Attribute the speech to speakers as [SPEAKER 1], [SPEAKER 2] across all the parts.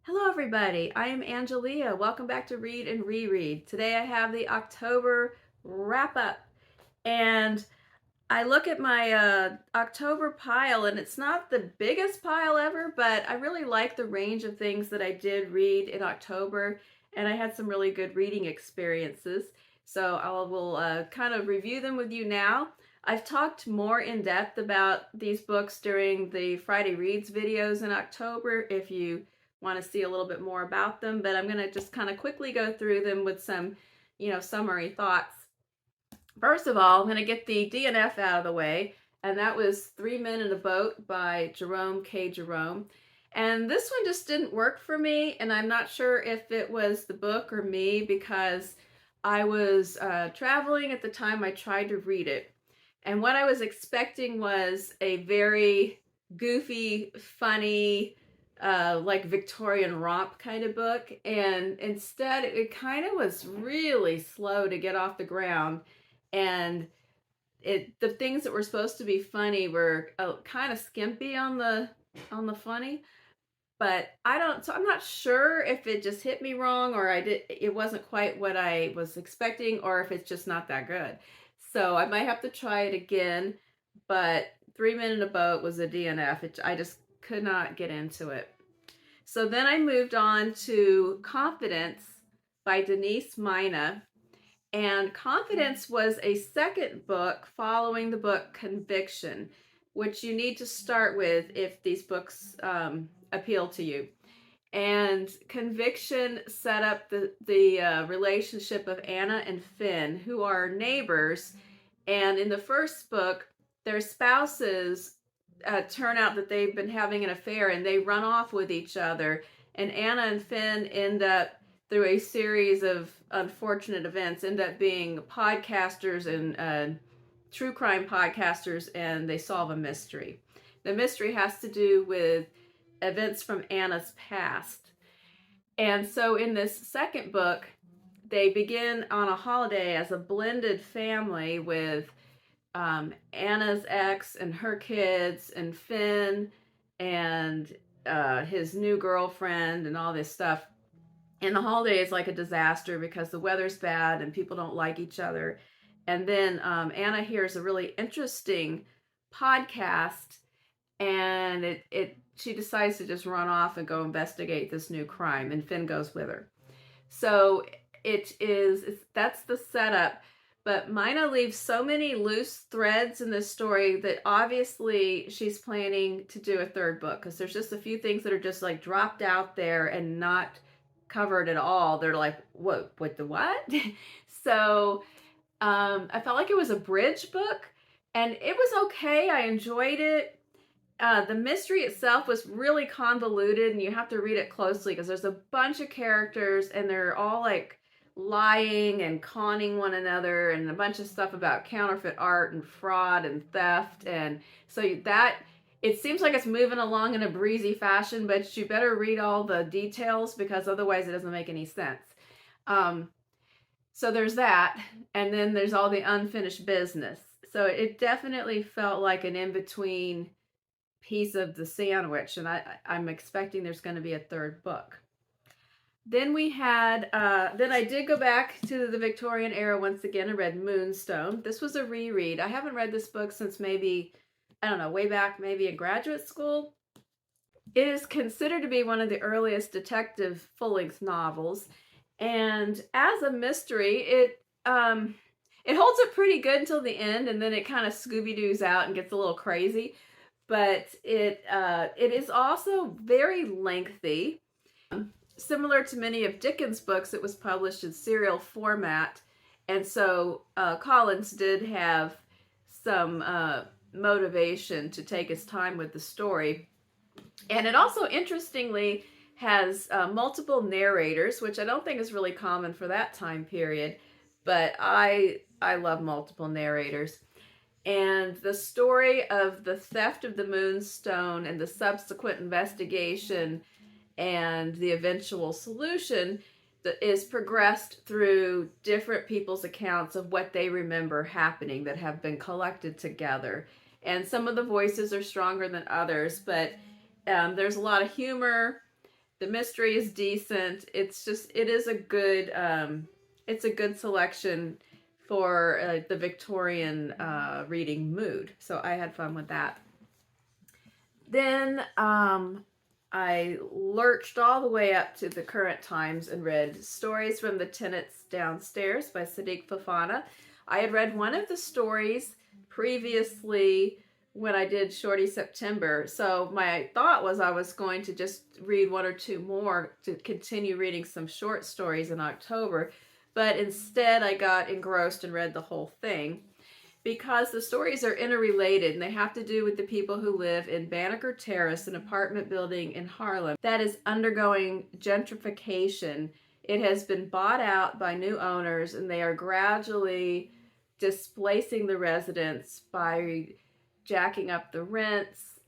[SPEAKER 1] Hello everybody, I am Angelia. Welcome back to Read and Reread. Today I have the October wrap up and I look at my October pile and it's not the biggest pile ever, but I really like the range of things that I did read in October and I had some really good reading experiences. So I will kind of review them with you now. I've talked more in depth about these books during the Friday Reads videos in October if you want to see a little bit more about them, but I'm going to just kind of quickly go through them with some, summary thoughts. First of all, I'm going to get the DNF out of the way, and that was 3 Men in a Boat by Jerome K. Jerome. And this one just didn't work for me, and I'm not sure if it was the book or me because I was traveling at the time I tried to read it. And what I was expecting was a very goofy, funny, like Victorian romp kind of book, and instead it kind of was really slow to get off the ground, and the things that were supposed to be funny were kind of skimpy on the funny. But I'm not sure if it just hit me wrong or it wasn't quite what I was expecting, or if it's just not that good. So I might have to try it again, but 3 Men in a Boat was a DNF. I just could not get into it. So then I moved on to Confidence by Denise, Mina. And Confidence was a second book following the book Conviction, which you need to start with if these books appeal to you. And Conviction set up the relationship of Anna and Finn, who are neighbors. And in the first book, their spouses turn out that they've been having an affair and they run off with each other. And Anna and Finn end up, through a series of unfortunate events, end up being podcasters and true crime podcasters, and they solve a mystery. The mystery has to do with events from Anna's past. And so in this second book, they begin on a holiday as a blended family with Anna's ex and her kids and Finn and his new girlfriend and all this stuff. And the holiday is like a disaster because the weather's bad and people don't like each other. And then Anna hears a really interesting podcast, and she decides to just run off and go investigate this new crime, and Finn goes with her. So that's the setup. But Mina leaves so many loose threads in this story that obviously she's planning to do a third book, because there's just a few things that are just like dropped out there and not covered at all. They're like, what the what? So I felt like it was a bridge book, and it was okay. I enjoyed it. The mystery itself was really convoluted, and you have to read it closely because there's a bunch of characters and they're all like lying and conning one another, and a bunch of stuff about counterfeit art and fraud and theft. And so that it seems like it's moving along in a breezy fashion, but you better read all the details because otherwise it doesn't make any sense. So there's that, and then there's all the unfinished business. So it definitely felt like an in-between piece of the sandwich, and I'm expecting there's going to be a third book. Then we had, then I did go back to the Victorian era once again and read Moonstone. This was a reread. I haven't read this book since maybe, I don't know, way back maybe in graduate school. It is considered to be one of the earliest detective full-length novels, and as a mystery, it holds up pretty good until the end, and then it kind of Scooby-Doo's out and gets a little crazy. But it is also very lengthy. Similar to many of Dickens' books, it was published in serial format, and so Collins did have some motivation to take his time with the story. And it also, interestingly, has multiple narrators, which I don't think is really common for that time period, but I love multiple narrators. And the story of the theft of the Moonstone and the subsequent investigation and the eventual solution is progressed through different people's accounts of what they remember happening that have been collected together. And some of the voices are stronger than others, but there's a lot of humor. The mystery is decent. It's just, it is a good, it's a good selection for the Victorian reading mood. So I had fun with that. Then I lurched all the way up to the current times and read Stories from the Tenants Downstairs by Sidik Fofana. I had read one of the stories previously when I did Shorty September. So my thought was I was going to just read one or two more to continue reading some short stories in October. But instead I got engrossed and read the whole thing, because the stories are interrelated and they have to do with the people who live in Banneker Terrace, an apartment building in Harlem that is undergoing gentrification. It has been bought out by new owners and they are gradually displacing the residents by jacking up the rents,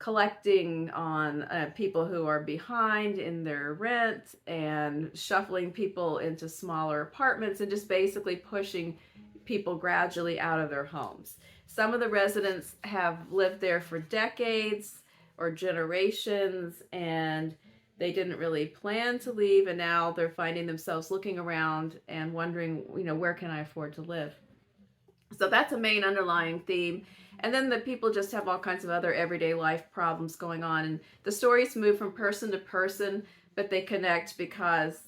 [SPEAKER 1] collecting on people who are behind in their rent, and shuffling people into smaller apartments, and just basically pushing people gradually out of their homes. Some of the residents have lived there for decades or generations, and they didn't really plan to leave, and now they're finding themselves looking around and wondering, you know, where can I afford to live? So that's a main underlying theme. And then the people just have all kinds of other everyday life problems going on. And the stories move from person to person, but they connect because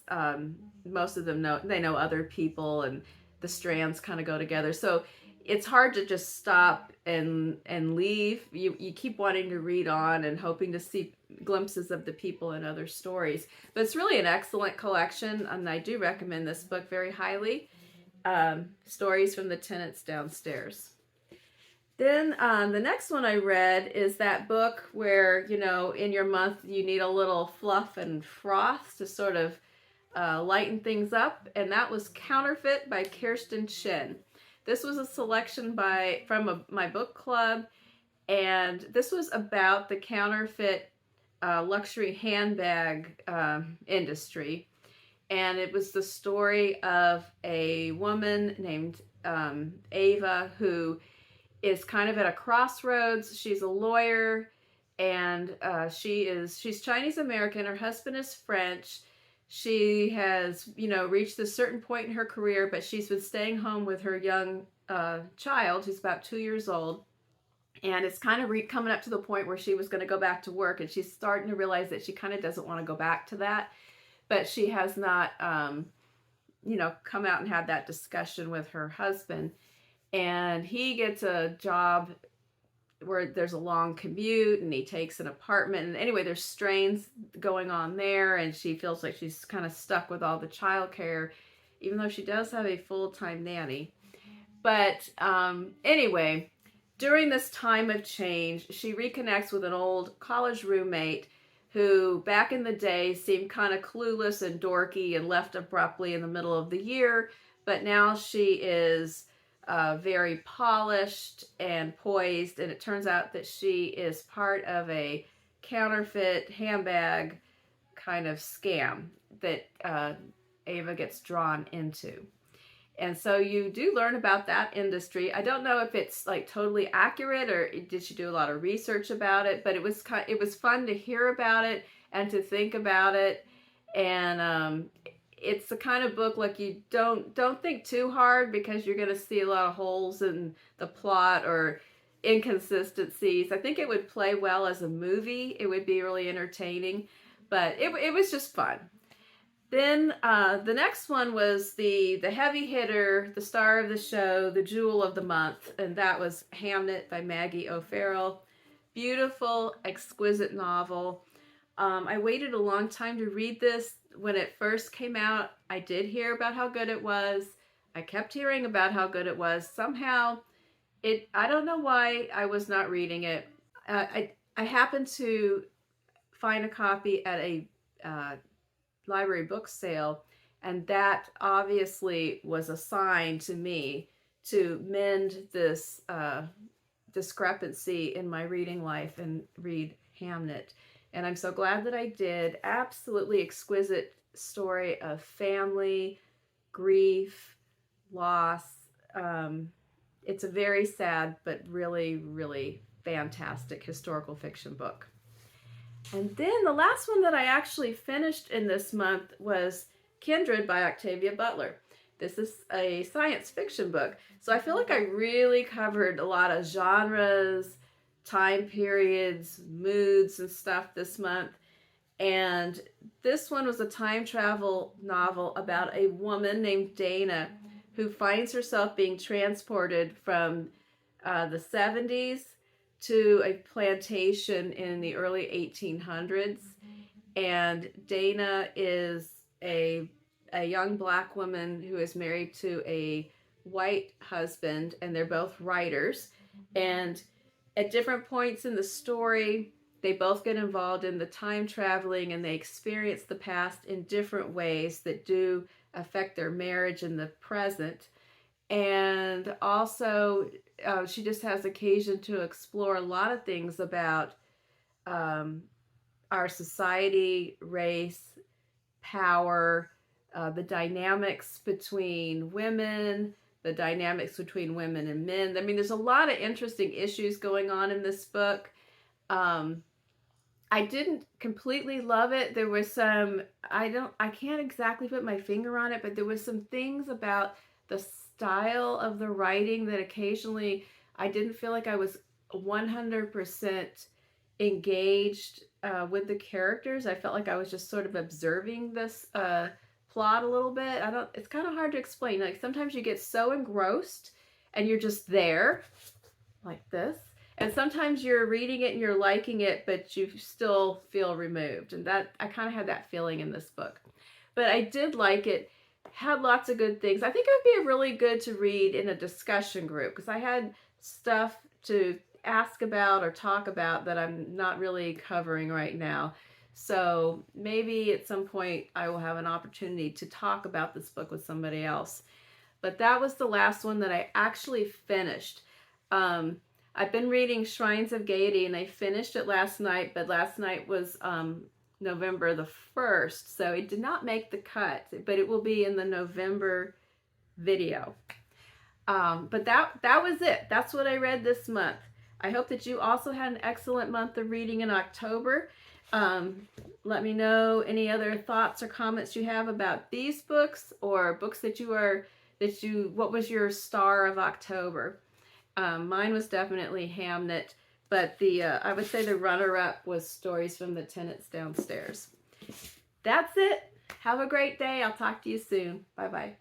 [SPEAKER 1] most of them know other people, and the strands kind of go together. So it's hard to just stop and leave. You keep wanting to read on and hoping to see glimpses of the people and other stories. But it's really an excellent collection, and I do recommend this book very highly. Stories from the Tenants Downstairs. Then the next one I read is that book where, you know, in your month you need a little fluff and froth to sort of lighten things up, and that was Counterfeit by Kirsten Chen. This was a selection from my book club, and this was about the counterfeit luxury handbag industry. And it was the story of a woman named Ava, who is kind of at a crossroads. She's a lawyer, and she's Chinese American. Her husband is French. She has, you know, reached a certain point in her career, but she's been staying home with her young child, who's about 2 years old. And it's kind of coming up to the point where she was going to go back to work, and she's starting to realize that she kind of doesn't want to go back to that. But she has not, you know, come out and had that discussion with her husband. And he gets a job where there's a long commute, and he takes an apartment. And anyway, there's strains going on there, and she feels like she's kind of stuck with all the childcare, even though she does have a full-time nanny. But anyway, during this time of change, she reconnects with an old college roommate who back in the day seemed kind of clueless and dorky and left abruptly in the middle of the year, but now she is very polished and poised, and it turns out that she is part of a counterfeit handbag kind of scam that Ava gets drawn into. And so you do learn about that industry. I don't know if it's like totally accurate, or did she do a lot of research about it, but it was fun to hear about it and to think about it. And it's the kind of book, like, you don't think too hard, because you're going to see a lot of holes in the plot or inconsistencies. I think it would play well as a movie. It would be really entertaining, but it was just fun. Then the next one was the heavy hitter, the star of the show, the jewel of the month, and that was Hamnet by Maggie O'Farrell. Beautiful, exquisite novel. I waited a long time to read this. When it first came out, I did hear about how good it was. I kept hearing about how good it was. Somehow, I don't know why I was not reading it. I happened to find a copy at a library book sale, and that obviously was a sign to me to mend this discrepancy in my reading life and read Hamnet. And I'm so glad that I did. Absolutely exquisite story of family, grief, loss. It's a very sad but really, really fantastic historical fiction book. And then the last one that I actually finished in this month was Kindred by Octavia Butler. This is a science fiction book. So I feel like I really covered a lot of genres, time periods, moods, and stuff this month. And this one was a time travel novel about a woman named Dana who finds herself being transported from the 70s to a plantation in the early 1800s. And Dana is a young black woman who is married to a white husband, and they're both writers. And at different points in the story, they both get involved in the time traveling, and they experience the past in different ways that do affect their marriage in the present. And also, she just has occasion to explore a lot of things about our society, race, power, the dynamics between women, the dynamics between women and men. I mean, there's a lot of interesting issues going on in this book. I didn't completely love it. There was some, I can't exactly put my finger on it, but there was some things about the style of the writing that occasionally I didn't feel like I was 100% engaged with the characters. I felt like I was just sort of observing this plot a little bit. It's kind of hard to explain. Like sometimes you get so engrossed and you're just there like this. And sometimes you're reading it and you're liking it, but you still feel removed. And that I kind of had that feeling in this book. But I did like it. Had lots of good things. I think it would be really good to read in a discussion group because I had stuff to ask about or talk about that I'm not really covering right now. So maybe at some point I will have an opportunity to talk about this book with somebody else. But that was the last one that I actually finished. I've been reading Shrines of Gaiety and I finished it last night, but last night was November the 1st, so it did not make the cut, but it will be in the November video. But that was it. That's what I read this month. I hope that you also had an excellent month of reading in October. Let me know any other thoughts or comments you have about these books or books what was your star of October? Mine was definitely Hamnet, but I would say the runner-up was Stories from the Tenants Downstairs. That's it. Have a great day. I'll talk to you soon. Bye-bye.